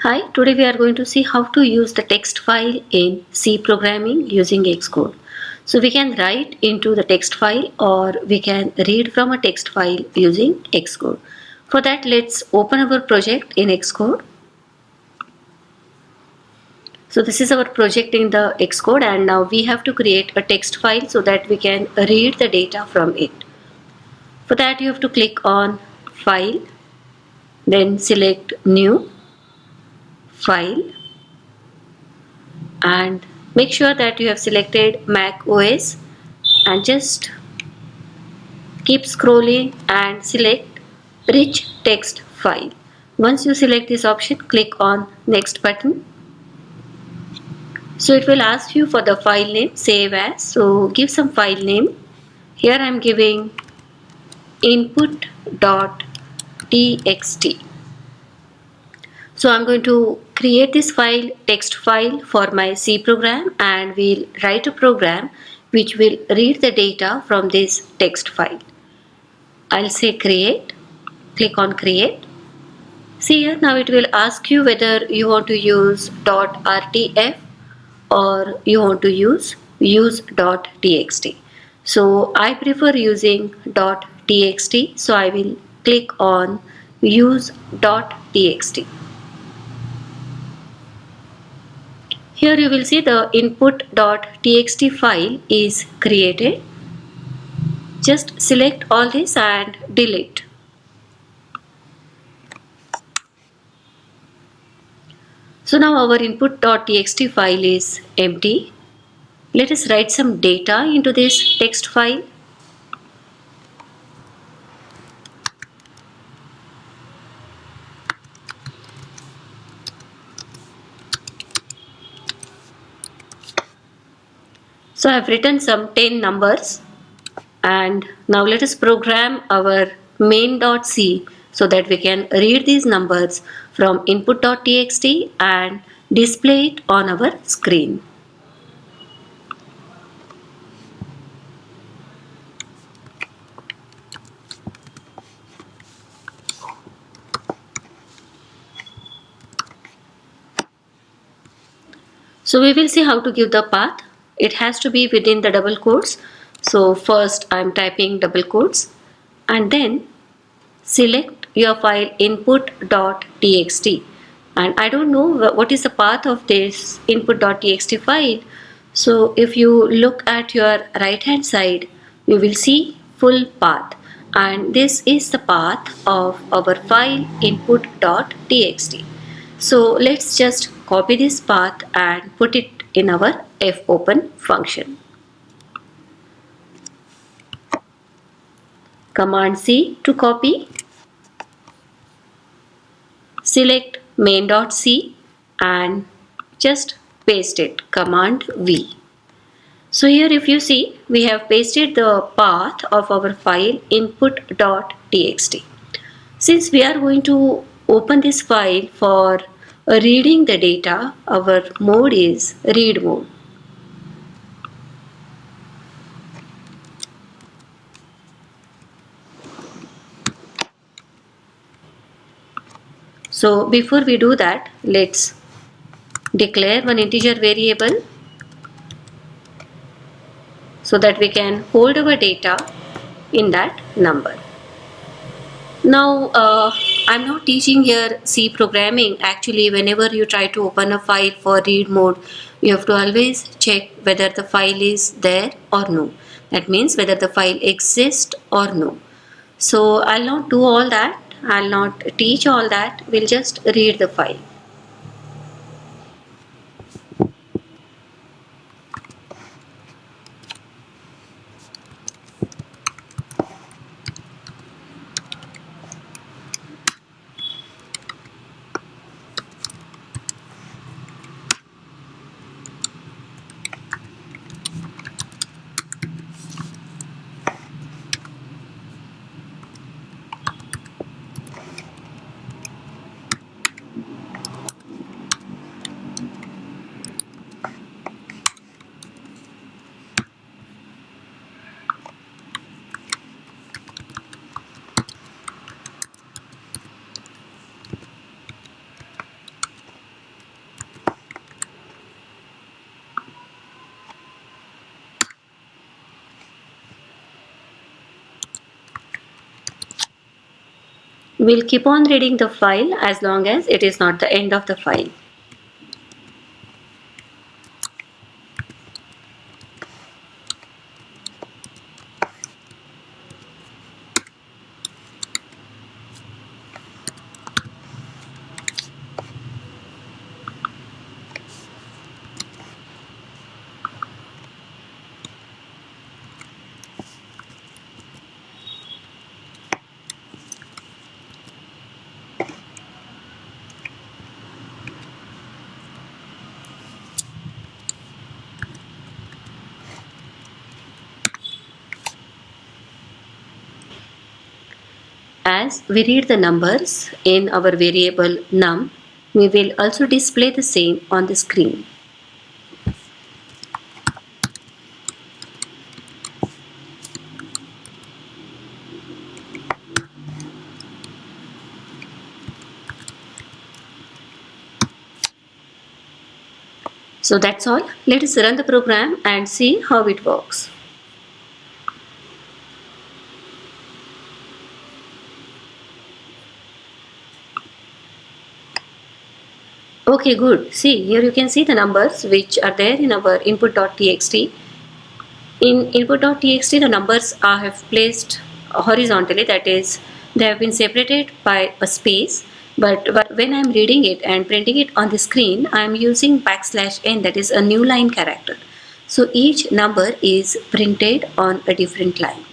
Hi, today we are going to see how to use the text file in C programming using Xcode. So we can write into the text file or we can read from a text file using Xcode. For that, let's open our project in Xcode. So this is our project in the Xcode, and now we have to create a text file so that we can read the data from it. For that, you have to click on File, then select New, File, and make sure that you have selected Mac OS and just keep scrolling and select Rich Text File. Once you select this option, click on Next button. So it will ask you for the file name, save as. So give some file name. Here I am giving input.txt. So I'm going to create this file, text file, for my C program, and we'll write a program which will read the data from this text file. I'll say create, click on create. See here, now it will ask you whether you want to use .rtf or you want to use use.txt. So I prefer using .txt, so I will click on use.txt. Here you will see the input.txt file is created. Just select all this and delete. So now our input.txt file is empty. Let us write some data into this text file. So I have written some 10 numbers, and now let us program our main.c so that we can read these numbers from input.txt and display it on our screen. So we will see how to give the path. It has to be within the double quotes. So first I am typing double quotes and then select your file input.txt, and I don't know what is the path of this input.txt file. So if you look at your right hand side, you will see full path, and this is the path of our file input.txt. So let's just copy this path and put it in our fopen function. Command C to copy. Select main.c and just paste it. Command V. So here if you see, we have pasted the path of our file input.txt. Since we are going to open this file for reading the data, our mode is read mode. So before we do that, let's declare one integer variable so that we can hold our data in that number. Now I'm not teaching here C programming. Actually, whenever you try to open a file for read mode, you have to always check whether the file is there or no. That means whether the file exists or no. So I'll not do all that. I'll not teach all that. We'll just read the file. We'll keep on reading the file as long as it is not the end of the file. As we read the numbers in our variable num, we will also display the same on the screen. So that's all. Let us run the program and see how it works. Okay, good. See, here you can see the numbers which are there in our input.txt. In input.txt, the numbers I have placed horizontally, that is, they have been separated by a space. But when I am reading it and printing it on the screen, I am using \n, that is a new line character. So each number is printed on a different line.